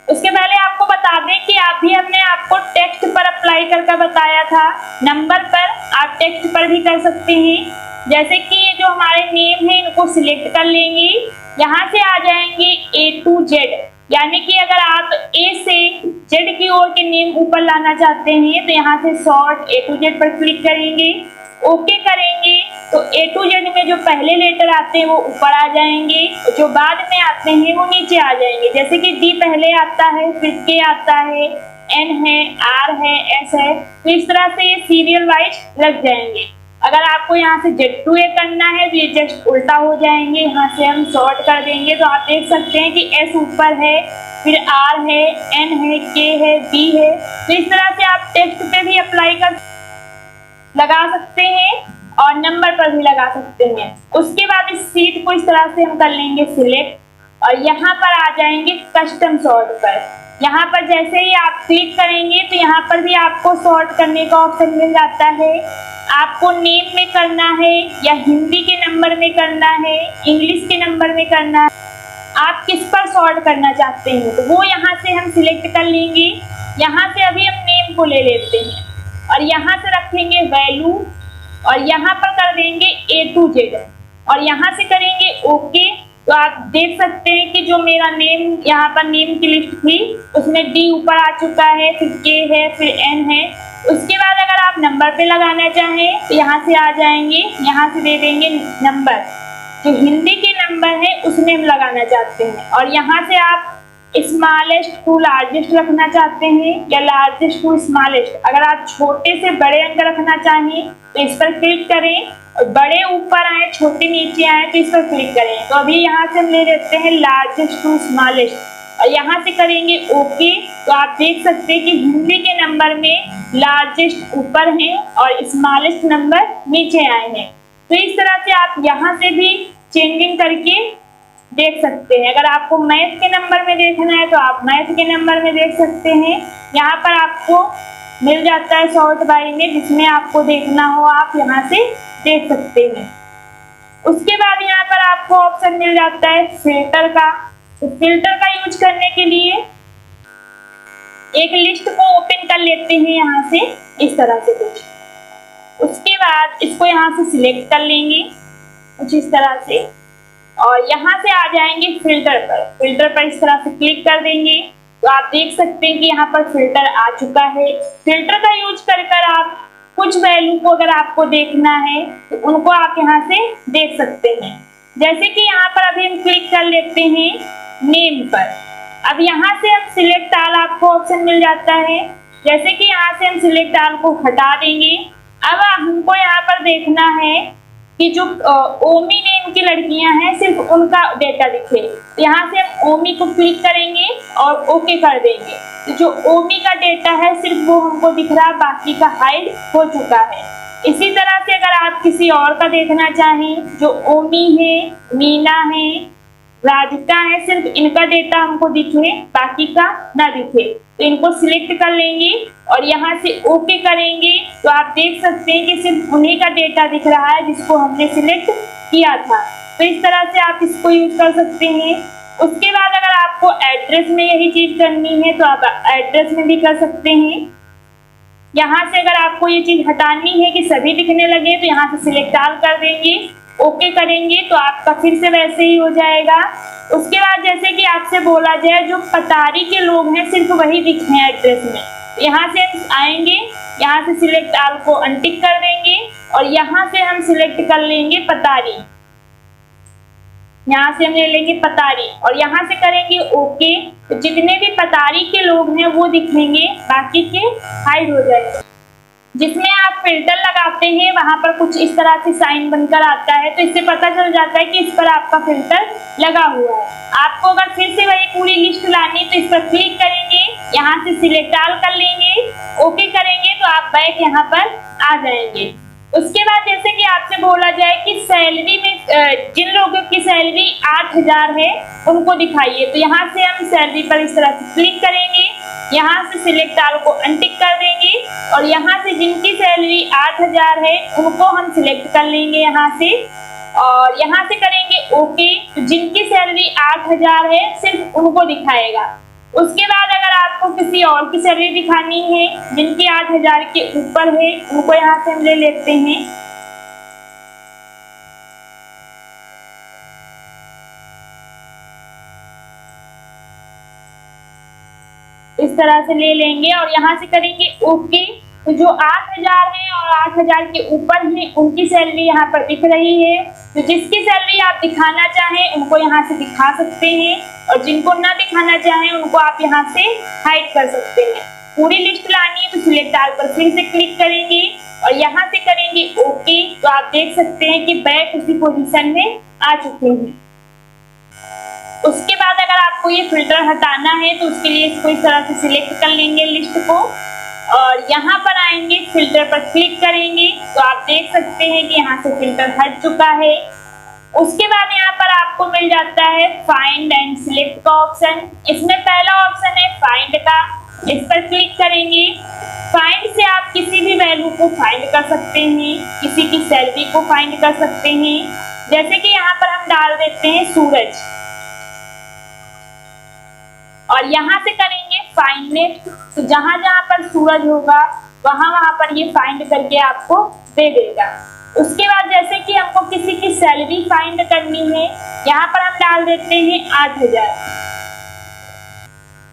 उसके पहले आपको बता दें कि अभी हमने आपको टेक्स्ट पर अप्लाई करके बताया था, नंबर पर आप टेक्स्ट पर भी कर सकते हैं। जैसे कि ये जो हमारे नेम है इनको सिलेक्ट कर लेंगे, यहाँ से आ जाएंगे A to Z, यानी कि अगर आप A से Z की ओर के नेम ऊपर लाना चाहते हैं तो यहाँ से सॉर्ट A to Z पर क्लिक करेंगे, ओके करेंगे। तो A to Z में जो पहले लेटर आते हैं वो ऊपर आ जाएंगे, जो बाद में आते हैं वो नीचे आ जाएंगे। जैसे कि D पहले आता है, फिर K आता है, N है, R है, S है। तो इस तरह से ये सीरियल वाइज लग जाएंगे। अगर आपको यहाँ से Z to A करना है तो ये जस्ट उल्टा हो जाएंगे। यहाँ से हम सॉर्ट कर देंगे तो आप देख सकते हैं कि S ऊपर है, फिर R है, N है, K है, B है। तो इस तरह से आप टेक्स्ट पे भी अप्लाई कर लगा सकते हैं और नंबर पर भी लगा सकते हैं। उसके बाद इस सीट को इस तरह से हम कर लेंगे सिलेक्ट और यहाँ पर आ जाएंगे कस्टम सॉर्ट पर। यहाँ पर जैसे ही आप क्लिक करेंगे तो यहाँ पर भी आपको सॉर्ट करने का ऑप्शन मिल जाता है। आपको नेम में करना है या हिंदी के नंबर में करना है, इंग्लिश के नंबर में करना है, आप किस पर सॉर्ट करना चाहते हैं तो वो यहाँ से हम सिलेक्ट कर लेंगे। यहाँ से अभी हम नेम को ले लेते हैं और यहाँ से रखेंगे वैल्यू और यहाँ पर कर देंगे A to Z और यहाँ से करेंगे ओके। तो आप देख सकते हैं कि जो मेरा नेम यहाँ पर नेम की लिस्ट थी उसमें D ऊपर आ चुका है, फिर K है, फिर N है। उसके बाद अगर आप नंबर पे लगाना चाहें तो यहाँ से आ जाएंगे, यहाँ से दे देंगे नंबर, जो हिंदी के नंबर है उसमें हम लगाना चाहते हैं और यहाँ से आप स्मॉलेस्ट टू लार्जेस्ट रखना चाहते हैं या लार्जेस्ट टू स्मॉलेस्ट। अगर आप छोटे से बड़े अंक रखना चाहें तो इस पर क्लिक करें और बड़े ऊपर आए छोटे नीचे आए तो इस पर क्लिक करें। तो अभी यहाँ से हम ले लेते हैं लार्जेस्ट टू स्मॉलेस्ट और यहाँ से करेंगे ओके। तो आप देख सकते हैं कि हिंदी के नंबर में लार्जेस्ट ऊपर हैं और स्मॉलेस्ट नंबर नीचे आए हैं। तो इस तरह से आप यहाँ से भी चेंजिंग करके देख सकते हैं। अगर आपको मैथ के नंबर में देखना है तो आप मैथ के नंबर में देख सकते हैं। यहाँ पर आपको मिल जाता है सॉर्ट बाय में, जिसमें आपको देखना हो आप यहाँ से देख सकते हैं। उसके बाद यहाँ पर आपको ऑप्शन मिल जाता है फिल्टर का। तो फिल्टर का यूज करने के लिए एक लिस्ट को ओपन कर लेते हैं यहाँ से इस तरह से कुछ। उसके बाद इसको यहाँ से सिलेक्ट कर लेंगे कुछ इस तरह से और यहाँ से आ जाएंगे फिल्टर पर। फिल्टर पर इस तरह से क्लिक कर देंगे तो आप देख सकते हैं कि यहाँ पर फिल्टर आ चुका है। फिल्टर का यूज कर आप कुछ वैल्यू को अगर आपको देखना है तो उनको आप यहाँ से देख सकते हैं। जैसे कि यहाँ पर अभी हम क्लिक कर लेते हैं नेम पर। अब यहाँ से हम सिलेक्ट ऑल आपको ऑप्शन मिल जाता है। जैसे कि यहाँ से हम सिलेक्ट ऑल को हटा देंगे। अब हमको यहाँ पर देखना है कि जो ओमी नेम की लड़कियां हैं सिर्फ उनका डेटा दिखे। तो यहाँ से हम ओमी को क्लिक करेंगे और ओके कर देंगे। तो जो ओमी का डेटा है सिर्फ वो हमको दिख रहा, बाकी का हाइड हो चुका है। इसी तरह से अगर आप किसी और का देखना चाहें, जो ओमी है, मीना है, राधिका है, सिर्फ इनका डेटा हमको दिखे, बाकी का ना दिखे, तो इनको सिलेक्ट कर लेंगे और यहाँ से ओके करेंगे। तो आप देख सकते हैं कि सिर्फ उन्हीं का डेटा दिख रहा है जिसको हमने सिलेक्ट किया था। तो इस तरह से आप इसको यूज कर सकते हैं। उसके बाद अगर आपको एड्रेस में यही चीज करनी है तो आप एड्रेस में भी कर सकते हैं। यहाँ से अगर आपको ये चीज हटानी है कि सभी दिखने लगे तो यहाँ से सिलेक्ट ऑल कर देंगे, ओके करेंगे तो आपका फिर से वैसे ही हो जाएगा। उसके बाद जैसे कि आपसे बोला जाए जो पतारी के लोग हैं सिर्फ वही दिखे हैं एड्रेस में। यहाँ से आएंगे, यहाँ से सिलेक्ट ऑल को अनटिक कर देंगे और यहाँ से हम सिलेक्ट कर लेंगे पतारी। यहाँ से हम ले लेंगे पतारी और यहाँ से करेंगे ओके। तो जितने भी पतारी के लोग हैं वो दिखेंगे, बाकी के हाइड हो जाएंगे। जिसमें आप फिल्टर लगाते हैं वहां पर कुछ इस तरह से साइन बनकर आता है, तो इससे पता चल जाता है कि इस पर आपका फिल्टर लगा हुआ है। आपको अगर फिर से वही पूरी लिस्ट लानी तो इस पर क्लिक करेंगे, यहाँ से सिलेक्ट ऑल कर लेंगे, ओके करेंगे तो आप बैक यहाँ पर आ जाएंगे। उसके बाद जैसे कि आपसे बोला जाए कि सैलरी में जिन लोगों की सैलरी 8,000 है उनको दिखाइए, तो यहाँ से हम सैलरी पर इस तरह से क्लिक करेंगे, यहाँ से सिलेक्ट ऑल को अनटिक कर देंगे और यहाँ से जिनकी सैलरी 8,000 है उनको हम सिलेक्ट कर लेंगे यहाँ से और यहाँ से करेंगे ओके। तो जिनकी सैलरी 8,000 है सिर्फ उनको दिखाएगा। उसके बाद अगर आपको किसी और की सैलरी दिखानी है जिनकी 8,000 के ऊपर है उनको यहाँ से हम ले लेते हैं। इस तरह से ले लेंगे और यहाँ से करेंगे ओके। तो जो 8,000 है और 8,000 के ऊपर है उनकी सैलरी यहाँ पर दिख रही है। तो जिसकी सैलरी आप दिखाना चाहें उनको यहाँ से दिखा सकते हैं और जिनको ना दिखाना चाहें उनको आप यहाँ से हाइड कर सकते हैं। पूरी लिस्ट लानी है तो सिलेक्ट ऑल पर फिर से क्लिक करेंगे और यहाँ से करेंगे ओके। तो आप देख सकते हैं कि बैक उसी पोजीशन में आ चुके हैं। उसके बाद अगर आपको ये फिल्टर हटाना है तो उसके लिए इसको इस तरह से सिलेक्ट कर लेंगे लिस्ट को और यहाँ पर आएंगे, फिल्टर पर क्लिक करेंगे तो आप देख सकते हैं कि यहाँ से फिल्टर हट चुका है। उसके बाद यहाँ पर आपको मिल जाता है फाइंड एंड सिलेक्ट का ऑप्शन। इसमें पहला ऑप्शन है फाइंड का, इस पर क्लिक करेंगे। फाइंड से आप किसी भी वैल्यू वैल्यू को फाइंड कर सकते हैं, किसी की सैलरी को फाइंड कर सकते हैं। जैसे कि यहाँ पर हम डाल देते हैं सूरज और यहाँ से करेंगे फाइंड नेक्स्ट, तो जहां जहां पर सूरज होगा वहां वहां पर ये फाइंड करके आपको दे देगा। उसके बाद जैसे कि हमको किसी की सैलरी फाइंड करनी है, यहाँ पर हम डाल देते हैं 8000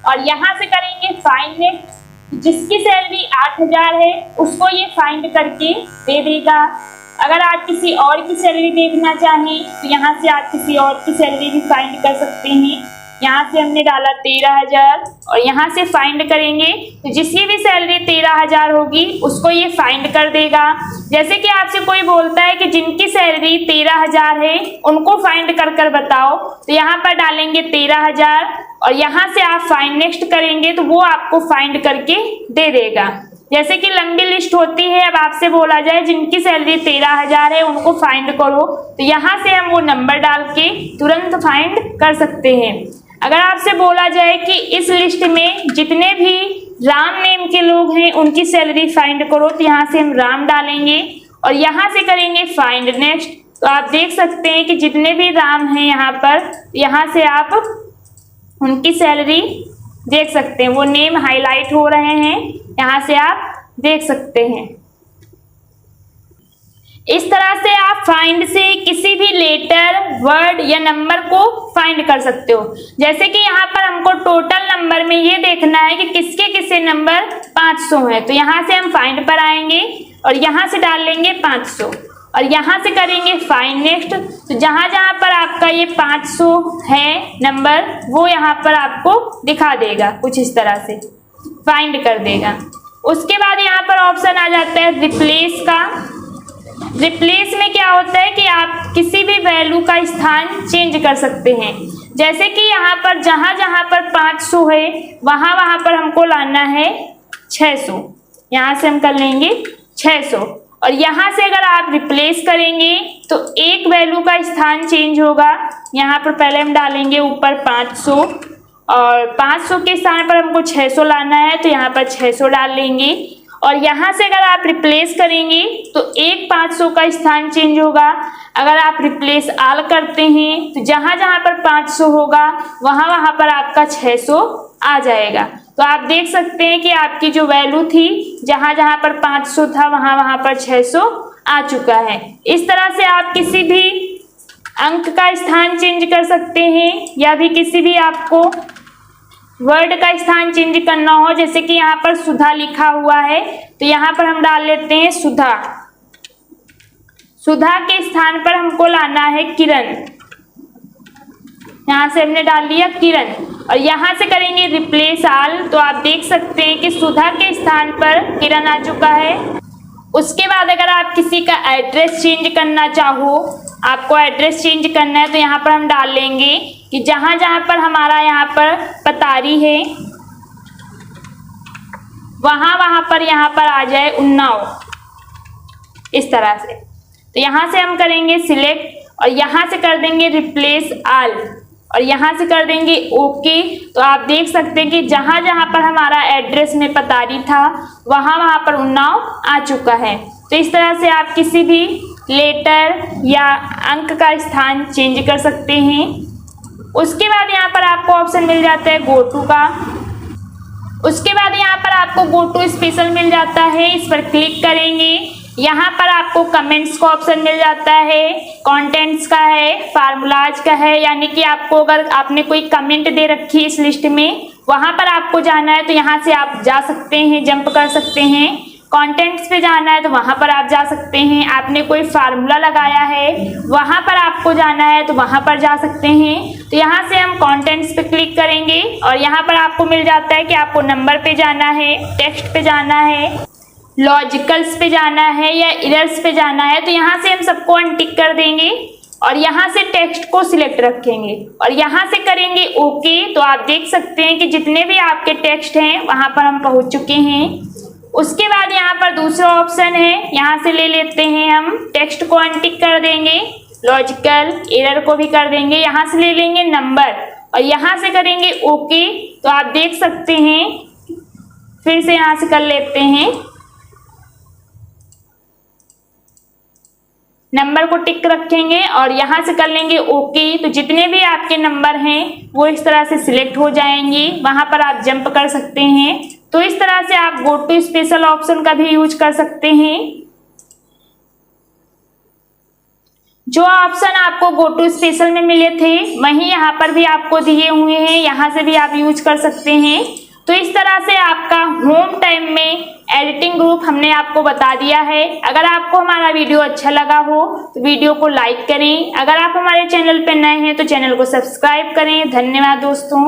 और यहाँ से करेंगे फाइंड नेक्स्ट, जिसकी सैलरी 8000 है उसको ये फाइंड करके दे देगा। अगर आप किसी और की सैलरी देखना चाहें तो यहाँ से आप किसी और की सैलरी भी फाइंड कर सकते हैं। यहाँ से हमने डाला 13000 और यहाँ से फाइंड करेंगे तो जिसकी भी सैलरी 13000 होगी उसको ये फाइंड कर देगा। जैसे कि आपसे कोई बोलता है कि जिनकी सैलरी 13000 है उनको फाइंड कर कर बताओ, तो यहाँ पर डालेंगे 13000 और यहाँ से आप फाइंड नेक्स्ट करेंगे तो वो आपको फाइंड करके दे देगा। जैसे कि लंबी लिस्ट होती है, अब आपसे बोला जाए जिनकी सैलरी 13000 है उनको फाइंड करो, तो यहाँ से हम वो नंबर डाल के तुरंत फाइंड कर सकते हैं। अगर आपसे बोला जाए कि इस लिस्ट में जितने भी राम नेम के लोग हैं उनकी सैलरी फाइंड करो, तो यहाँ से हम राम डालेंगे और यहाँ से करेंगे फाइंड नेक्स्ट। तो आप देख सकते हैं कि जितने भी राम हैं यहाँ से आप उनकी सैलरी देख सकते हैं, वो नेम हाईलाइट हो रहे हैं, यहाँ से आप देख सकते हैं। इस तरह से आप फाइंड से किसी भी लेटर, वर्ड या नंबर को फाइंड कर सकते हो। जैसे कि यहाँ पर हमको टोटल नंबर में ये देखना है कि किसके किसके नंबर 500 है, तो यहाँ से हम फाइंड पर आएंगे और यहाँ से डाल लेंगे 500 और यहाँ से करेंगे फाइंड नेक्स्ट। तो जहाँ जहाँ पर आपका ये 500 है नंबर वो यहाँ पर आपको दिखा देगा, कुछ इस तरह से फाइंड कर देगा। उसके बाद यहाँ पर ऑप्शन आ जाता है रिप्लेस का। रिप्लेस में क्या होता है कि आप किसी भी वैल्यू का स्थान चेंज कर सकते हैं। जैसे कि यहाँ पर जहाँ जहाँ पर 500 है वहाँ वहाँ पर हमको लाना है 600, यहाँ से हम कर लेंगे 600 और यहाँ से अगर आप रिप्लेस करेंगे तो एक वैल्यू का स्थान चेंज होगा। यहाँ पर पहले हम डालेंगे ऊपर 500 और 500 के स्थान पर हमको 600 लाना है, तो यहाँ पर 600 डाल लेंगे और यहाँ से अगर आप रिप्लेस करेंगे तो एक 500 का स्थान चेंज होगा। अगर आप रिप्लेस आल करते हैं तो जहाँ जहाँ पर 500 होगा वहाँ वहाँ पर आपका 600 आ जाएगा। तो आप देख सकते हैं कि आपकी जो वैल्यू थी जहाँ जहाँ पर 500 था वहाँ वहाँ पर 600 आ चुका है। इस तरह से आप किसी भी अंक का स्थान चेंज कर सकते हैं या भी किसी भी आपको वर्ड का स्थान चेंज करना हो। जैसे कि यहाँ पर सुधा लिखा हुआ है तो यहाँ पर हम डाल लेते हैं सुधा। सुधा के स्थान पर हमको लाना है किरण, यहाँ से हमने डाल दिया किरण और यहाँ से करेंगे रिप्लेस आल। तो आप देख सकते हैं कि सुधा के स्थान पर किरण आ चुका है। उसके बाद अगर आप किसी का एड्रेस चेंज करना चाहो, आपको एड्रेस चेंज करना है, तो यहाँ पर हम डाल लेंगे कि जहाँ जहाँ पर हमारा यहाँ पर पतारी है वहाँ वहाँ पर यहाँ पर आ जाए उन्नाव, इस तरह से। तो यहाँ से हम करेंगे सिलेक्ट और यहाँ से कर देंगे रिप्लेस आल और यहाँ से कर देंगे ओके। तो आप देख सकते हैं कि जहाँ जहाँ पर हमारा एड्रेस में पतारी था वहाँ वहाँ पर उन्नाव आ चुका है। तो इस तरह से आप किसी भी लेटर या अंक का स्थान चेंज कर सकते हैं। उसके बाद यहाँ पर आपको ऑप्शन मिल जाता है गो टू का। उसके बाद यहाँ पर आपको गो टू स्पेशल मिल जाता है, इस पर क्लिक करेंगे। यहाँ पर आपको कमेंट्स का ऑप्शन मिल जाता है, कंटेंट्स का है, फार्मूलाज का है, यानी कि आपको अगर आपने कोई कमेंट दे रखी है इस लिस्ट में वहाँ पर आपको जाना है तो यहाँ से आप जा सकते हैं, जंप कर सकते हैं। कंटेंट्स पे जाना है तो वहाँ पर आप जा सकते हैं। आपने कोई फार्मूला लगाया है वहाँ पर आपको जाना है तो वहाँ पर जा सकते हैं। तो यहाँ से हम कंटेंट्स पे क्लिक करेंगे और यहाँ पर आपको मिल जाता है कि आपको नंबर पे जाना है, टेक्स्ट पे जाना है, लॉजिकल्स पे जाना है या इरर्स पे जाना है। तो यहाँ से हम सबको अनटिक कर देंगे और यहाँ से टेक्स्ट को सिलेक्ट रखेंगे और यहाँ से करेंगे ओके। तो आप देख सकते हैं कि जितने भी आपके टेक्स्ट हैं वहाँ पर हम पहुँच चुके हैं। उसके बाद यहाँ पर दूसरा ऑप्शन है, यहाँ से ले लेते हैं हम, टेक्स्ट को अनटिक कर देंगे, लॉजिकल एरर को भी कर देंगे, यहाँ से ले लेंगे नंबर और यहाँ से करेंगे ओके। तो आप देख सकते हैं, फिर से यहाँ से कर लेते हैं नंबर को टिक रखेंगे और यहाँ से कर लेंगे ओके। तो जितने भी आपके नंबर हैं वो इस तरह से सिलेक्ट हो जाएंगे, वहां पर आप जंप कर सकते हैं। तो इस तरह से आप गो टू स्पेशल ऑप्शन का भी यूज कर सकते हैं। जो ऑप्शन आपको गो टू स्पेशल में मिले थे वही यहाँ पर भी आपको दिए हुए हैं, यहाँ से भी आप यूज कर सकते हैं। तो इस तरह से आपका होम टाइम में एडिटिंग ग्रुप हमने आपको बता दिया है। अगर आपको हमारा वीडियो अच्छा लगा हो तो वीडियो को लाइक करें। अगर आप हमारे चैनल पर नए हैं तो चैनल को सब्सक्राइब करें। धन्यवाद दोस्तों।